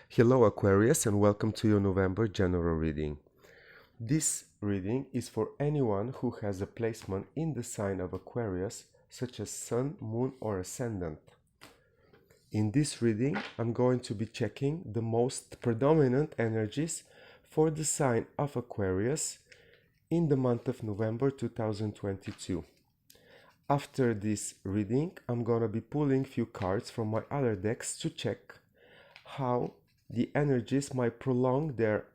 Hello Aquarius and welcome to your November general reading. This reading is for anyone who has a placement in the sign of Aquarius, such as Sun, Moon or Ascendant. In this reading, I'm going to be checking the most predominant energies for the sign of Aquarius in the month of November 2022. After this reading, I'm going to be pulling few cards from my other decks to check how the energies might prolong their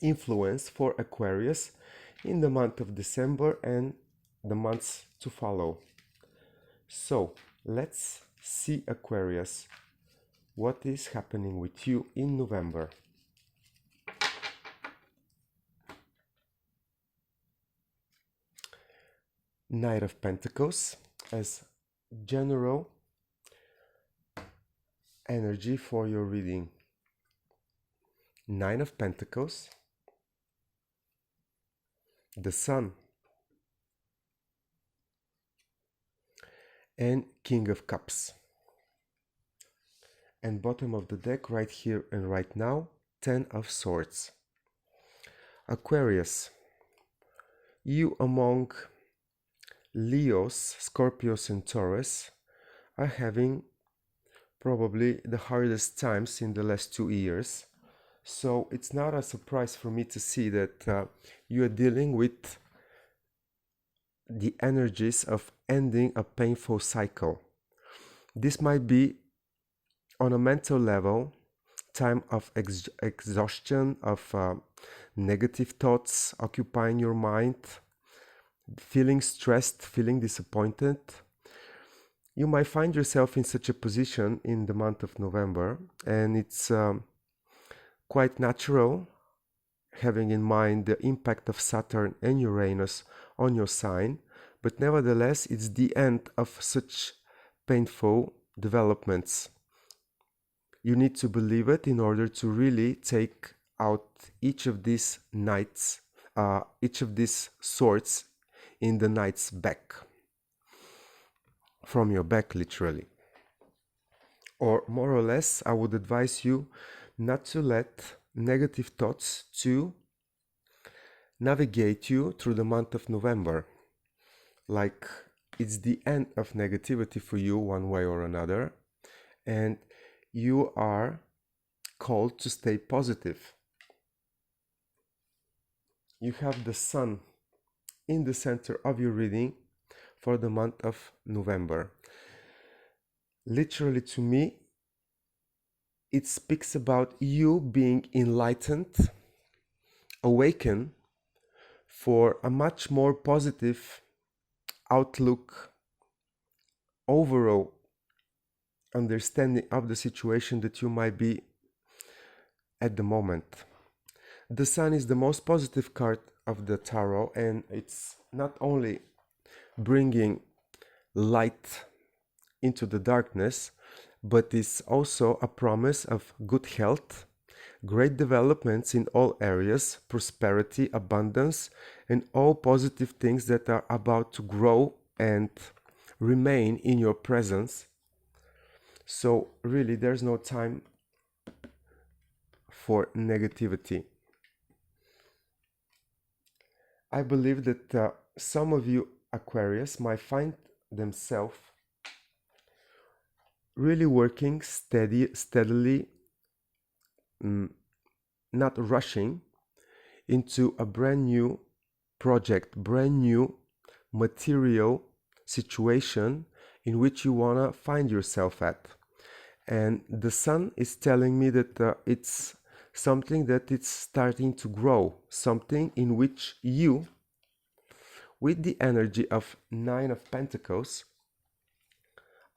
influence for Aquarius in the month of December and the months to follow. So let's see, Aquarius, what is happening with you in November. Knight of Pentacles as general energy for your reading. Nine of Pentacles, the Sun, and King of Cups. And bottom of the deck right here and right now, Ten of Swords. Aquarius, you among Leos, Scorpios and Taurus are having probably the hardest times in the last 2 years. So it's not a surprise for me to see that you are dealing with the energies of ending a painful cycle. This might be on a mental level, time of exhaustion, of negative thoughts occupying your mind, feeling stressed, feeling disappointed. You might find yourself in such a position in the month of November, and it's quite natural, having in mind the impact of Saturn and Uranus on your sign, but nevertheless it's the end of such painful developments. You need to believe it in order to really take out each of these knights, each of these swords in the knight's back, from your back literally. Or more or less, I would advise you not to let negative thoughts to navigate you through the month of November. Like it's the end of negativity for you one way or another, and you are called to stay positive. You have the Sun in the center of your reading for the month of November. Literally, to me, it speaks about you being enlightened, awakened for a much more positive outlook, overall understanding of the situation that you might be at the moment. The Sun is the most positive card of the tarot, and it's not only bringing light into the darkness, but it's also a promise of good health, great developments in all areas, prosperity, abundance, and all positive things that are about to grow and remain in your presence. So really, there's no time for negativity. I believe that some of you Aquarius might find themselves really working steadily, not rushing into a brand new project, brand new material situation in which you want to find yourself at. And the Sun is telling me that it's something that it's starting to grow, something in which you, with the energy of Nine of Pentacles,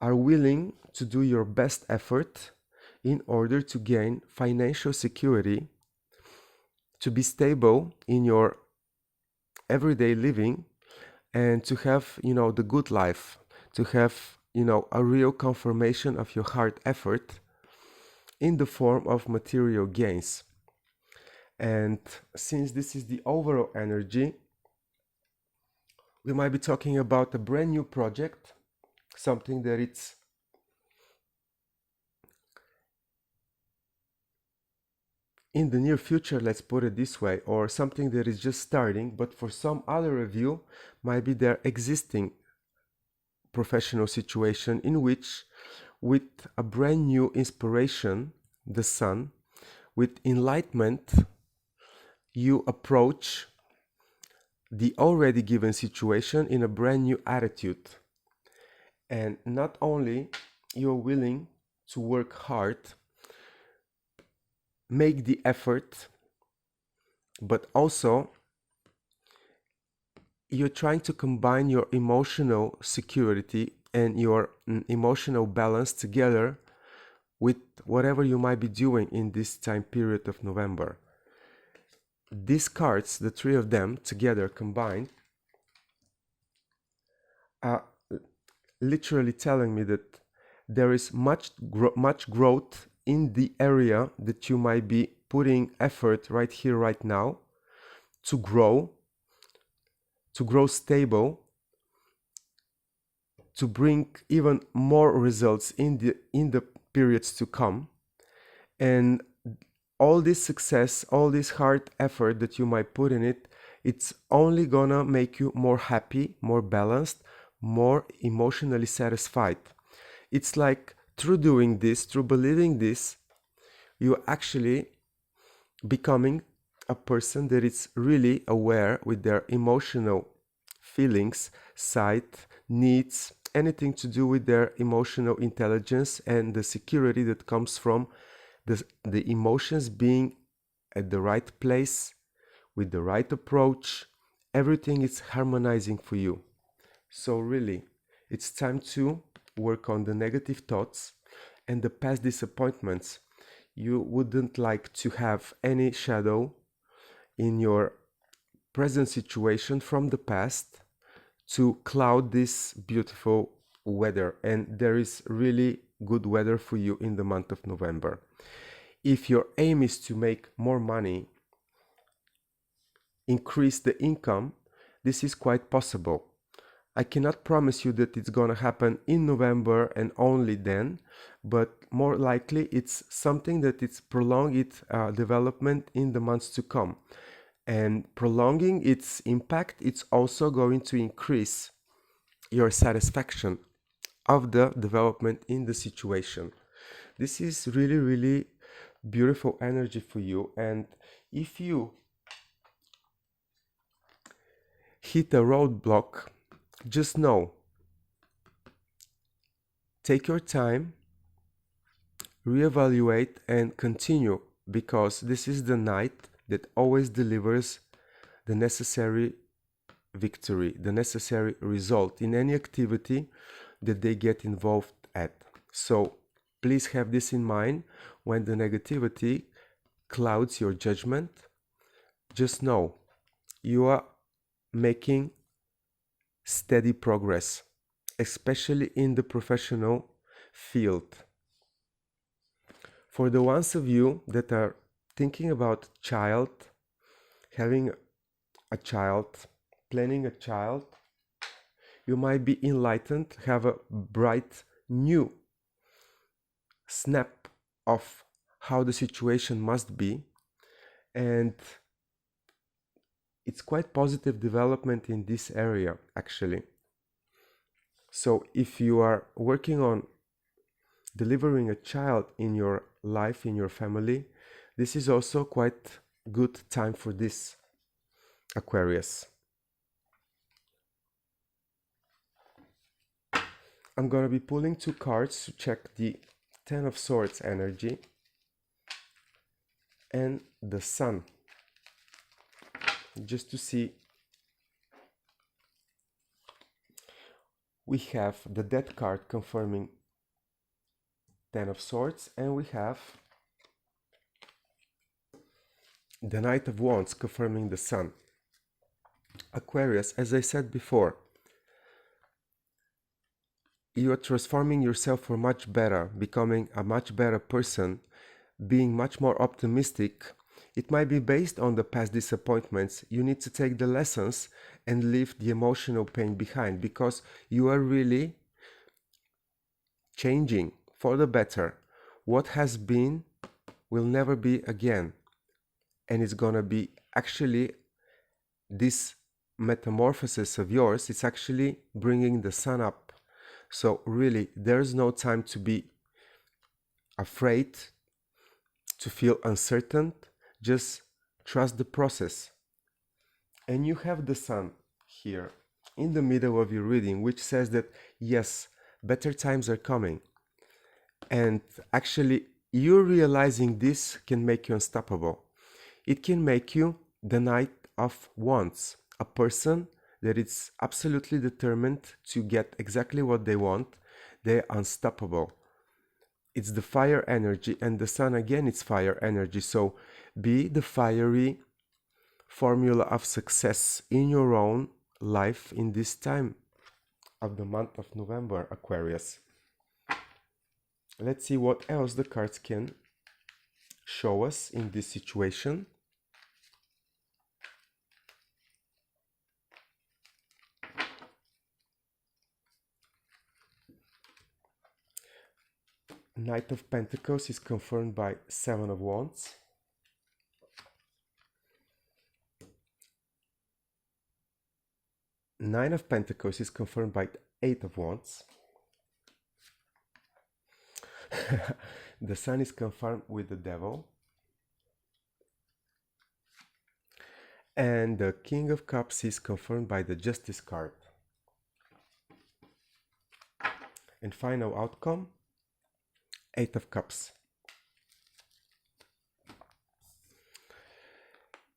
are willing to do your best effort in order to gain financial security, to be stable in your everyday living, and to have, the good life, to have, a real confirmation of your hard effort in the form of material gains. And since this is the overall energy, we might be talking about a brand new project, something that it's in the near future, let's put it this way, or something that is just starting, but for some other of you, might be their existing professional situation in which, with a brand new inspiration, the sun, with enlightenment, you approach the already given situation in a brand new attitude. And not only you're willing to work hard, make the effort, but also you're trying to combine your emotional security and your emotional balance together with whatever you might be doing in this time period of November. These cards, the three of them together combined, are literally telling me that there is much growth in the area that you might be putting effort right here, right now, to grow stable, to bring even more results in the periods to come. And all this success, all this hard effort that you might put in it, it's only gonna make you more happy, more balanced, more emotionally satisfied. It's like through doing this, through believing this, you're actually becoming a person that is really aware with their emotional feelings, sight, needs, anything to do with their emotional intelligence and the security that comes from the emotions being at the right place, with the right approach. Everything is harmonizing for you. So really, it's time to work on the negative thoughts and the past disappointments. You wouldn't like to have any shadow in your present situation from the past to cloud this beautiful weather. And there is really good weather for you in the month of November. If your aim is to make more money, increase the income, this is quite possible. I cannot promise you that it's gonna happen in November and only then, but more likely it's something that it's prolong its development in the months to come. And prolonging its impact, it's also going to increase your satisfaction of the development in the situation. This is really, really beautiful energy for you. And if you hit a roadblock, just know, take your time, reevaluate and continue, because this is the night that always delivers the necessary victory, the necessary result in any activity that they get involved at. So please have this in mind when the negativity clouds your judgment. Just know you are making steady progress, especially in the professional field. For the ones of you that are thinking about having a child, planning a child, you might be enlightened, have a bright new snap of how the situation must be, and it's quite positive development in this area actually. So if you are working on delivering a child in your life, in your family, this is also quite good time for this, Aquarius. I'm going to be pulling two cards to check the Ten of Swords energy and the Sun, just to see. We have the Death card confirming Ten of Swords, and we have the Knight of Wands confirming the Sun. Aquarius, as I said before, you are transforming yourself for much better, becoming a much better person, being much more optimistic. It might be based on the past disappointments. You need to take the lessons and leave the emotional pain behind, because you are really changing for the better. What has been will never be again. and it's gonna be actually this metamorphosis of yours, it's actually bringing the sun up. So really, there's no time to be afraid, to feel uncertain. Just trust the process. And you have the sun here in the middle of your reading, which says that yes, better times are coming. And actually, you realizing this can make you unstoppable. It can make you the Knight of Wands, a person that is absolutely determined to get exactly what they want. They're unstoppable. It's the fire energy, and the sun again, it's fire energy. So be the fiery formula of success in your own life in this time of the month of November, Aquarius. Let's see what else the cards can show us in this situation. Knight of Pentacles is confirmed by Seven of Wands. Nine of Pentacles is confirmed by Eight of Wands. The Sun is confirmed with the Devil. And the King of Cups is confirmed by the Justice card. And final outcome, Eight of Cups.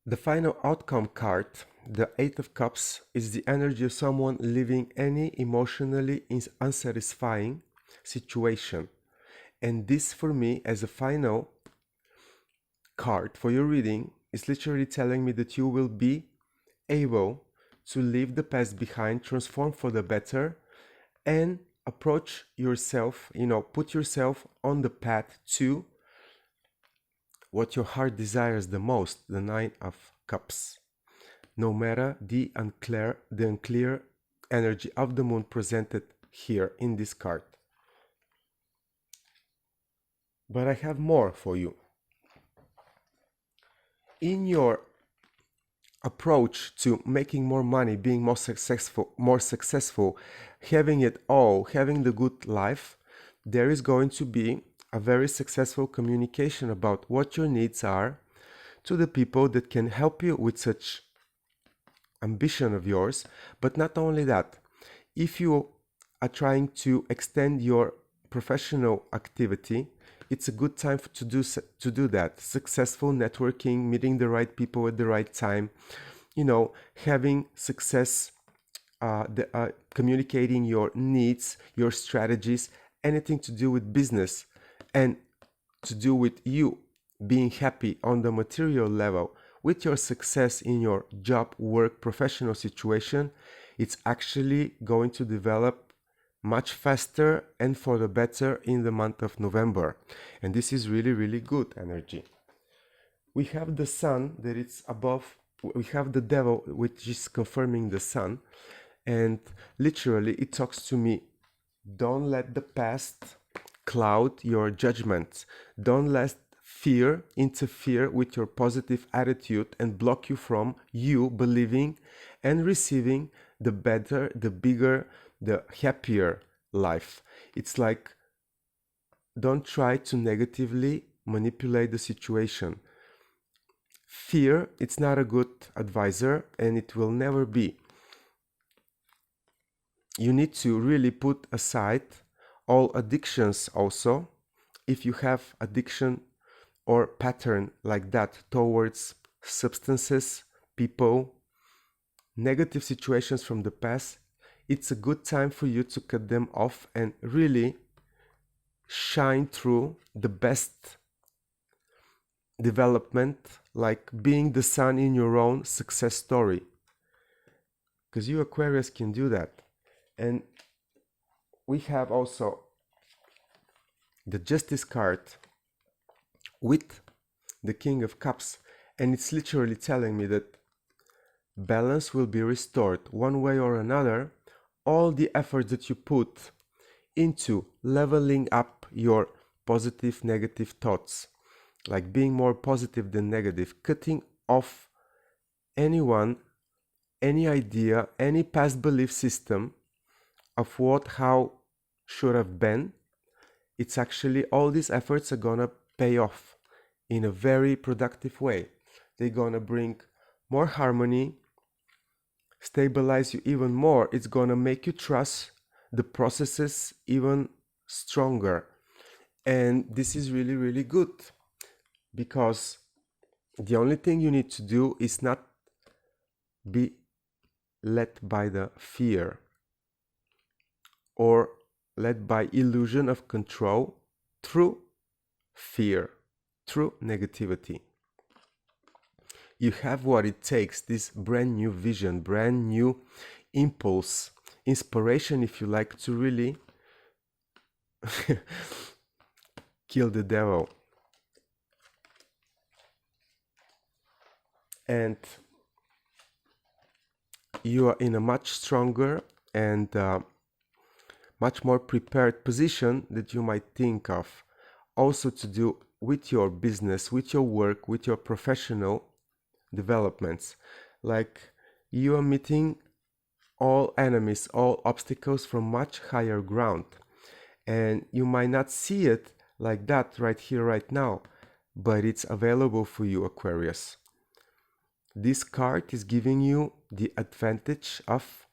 The final outcome card, the Eight of Cups, is the energy of someone living any emotionally unsatisfying situation. And this, for me, as a final card for your reading, is literally telling me that you will be able to leave the past behind, transform for the better, and approach yourself, put yourself on the path to what your heart desires the most, the Nine of Cups. No matter the unclear energy of the moon presented here in this card. But I have more for you. In your approach to making more money, being more successful, having it all, having the good life, there is going to be a very successful communication about what your needs are to the people that can help you with such ambition of yours. But not only that, if you are trying to extend your professional activity, it's a good time to do that. Successful networking, meeting the right people at the right time, having success, communicating your needs, your strategies, anything to do with business and to do with you being happy on the material level with your success in your job, work, professional situation. It's actually going to develop much faster and for the better in the month of November. And this is really, really good energy. We have the sun that it's above, we have the devil which is confirming the sun, and literally it talks to me, don't let the past cloud your judgment. Don't let fear interfere with your positive attitude and block you from you believing and receiving the better, the bigger, the happier life. It's like, don't try to negatively manipulate the situation. Fear, it's not a good advisor, and it will never be. You need to really put aside all addictions also. If you have addiction or pattern like that towards substances, people, negative situations from the past, it's a good time for you to cut them off and really shine through the best development, like being the sun in your own success story. Because you Aquarius can do that. And we have also the Justice card with the King of Cups, and it's literally telling me that balance will be restored one way or another. All the effort that you put into leveling up your positive, negative thoughts, like being more positive than negative, cutting off anyone, any idea, any past belief system of what, how should have been. It's actually all these efforts are gonna pay off in a very productive way. They're gonna bring more harmony, stabilize you even more. It's gonna make you trust the processes even stronger. And this is really, really good, because the only thing you need to do is not be led by the fear or led by illusion of control through fear, through negativity. You have what it takes, this brand new vision, brand new impulse, inspiration, if you like, to really kill the devil. And you are in a much stronger and much more prepared position that you might think of, also to do with your business, with your work, with your professional developments. Like, you are meeting all enemies, all obstacles from much higher ground, and you might not see it like that right here, right now, but it's available for you, Aquarius. This card is giving you the advantage of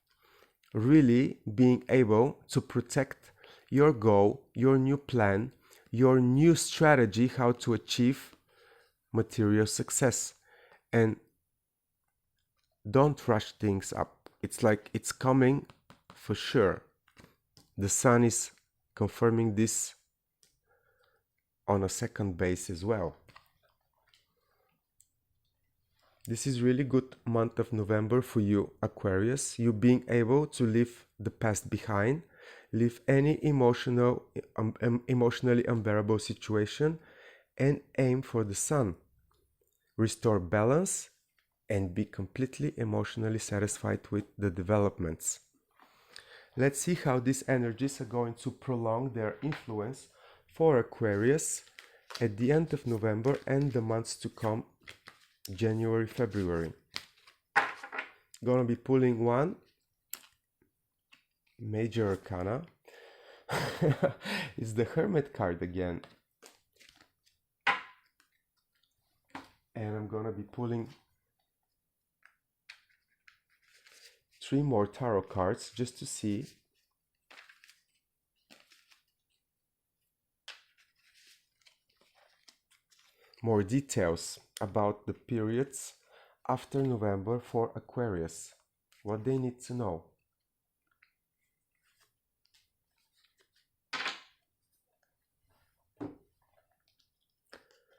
really being able to protect your goal, your new plan, your new strategy, how to achieve material success. And don't rush things up. It's like it's coming for sure. The sun is confirming this on a second base as well. This is really good month of November for you, Aquarius. You being able to leave the past behind, leave any emotionally unbearable situation, and aim for the sun. Restore balance and be completely emotionally satisfied with the developments. Let's see how these energies are going to prolong their influence for Aquarius at the end of November and the months to come, January, February. Gonna be pulling one Major Arcana. It's the Hermit card again. And I'm gonna be pulling 3 more tarot cards just to see more details about the periods after November for Aquarius, what they need to know.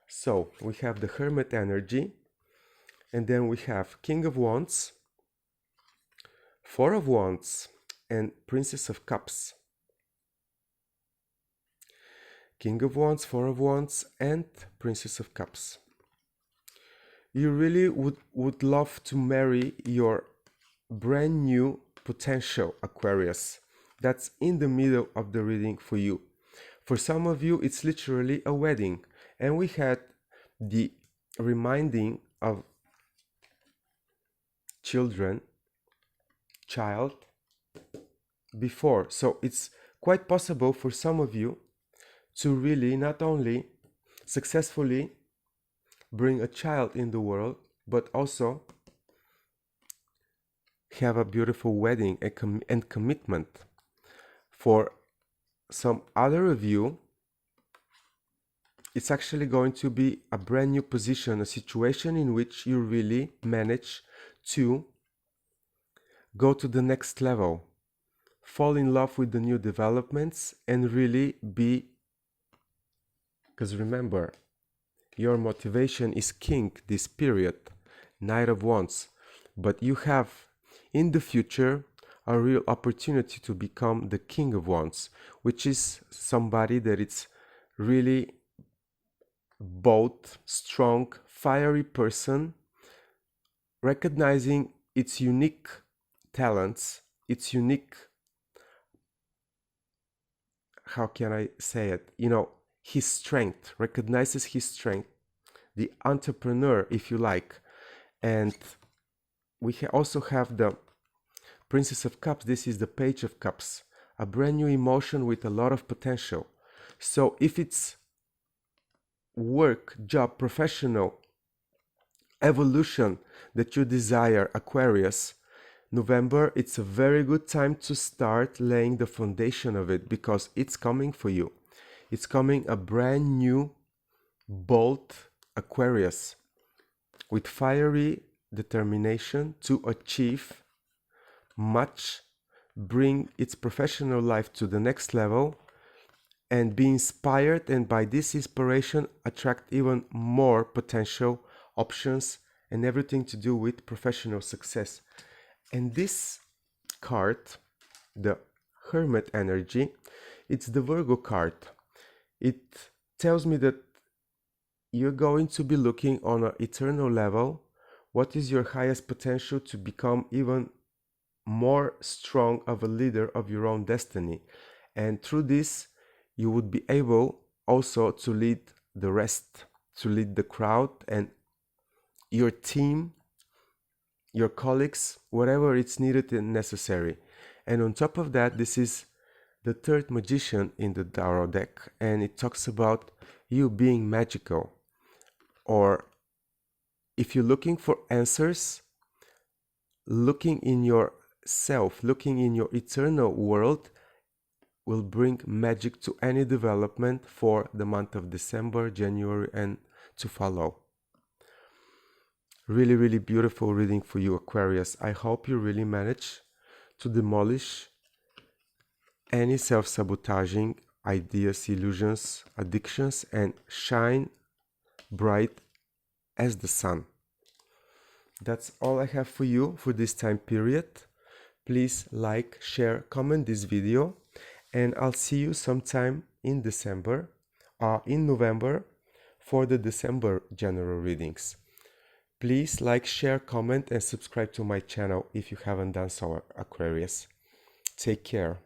So we have the Hermit energy, and then we have King of Wands, Four of Wands, and Princess of Cups. King of Wands, Four of Wands, and Princess of Cups. You really would love to marry your brand new potential, Aquarius. That's in the middle of the reading for you. For some of you, it's literally a wedding. And we had the reminding of child before. So it's quite possible for some of you to really not only successfully bring a child in the world, but also have a beautiful wedding and commitment. For some other of you, it's actually going to be a brand new position, a situation in which you really manage to go to the next level, fall in love with the new developments, and really be, because remember, your motivation is king this period, Knight of Wands, but you have in the future a real opportunity to become the King of Wands, which is somebody that it's really bold, strong, fiery person, recognizing its unique talents, its unique, how can I say it, his strength, recognizes his strength, the entrepreneur, if you like. And we also have the Princess of Cups. This is the Page of Cups, a brand new emotion with a lot of potential. So if it's work, job, professional, evolution that you desire, Aquarius, November, it's a very good time to start laying the foundation of it, because it's coming for you. It's coming, a brand new, bold Aquarius with fiery determination to achieve much, bring its professional life to the next level, and be inspired, and by this inspiration attract even more potential options and everything to do with professional success. And this card, the Hermit energy, it's the Virgo card. It tells me that you're going to be looking on an eternal level. What is your highest potential to become even more strong of a leader of your own destiny? And through this, you would be able also to lead the rest, to lead the crowd and your team, your colleagues, whatever it's needed and necessary. And on top of that, this is the third magician in the tarot deck, and it talks about you being magical. Or if you're looking for answers, looking in yourself, looking in your eternal world will bring magic to any development for the month of December, January, and to follow. Really, really beautiful reading for you, Aquarius. I hope you really manage to demolish any self-sabotaging ideas, illusions, addictions, and shine bright as the sun. That's all I have for you for this time period. Please like, share, comment this video, and I'll see you sometime in November for the December general readings. Please like, share, comment, and subscribe to my channel if you haven't done so, Aquarius. Take care.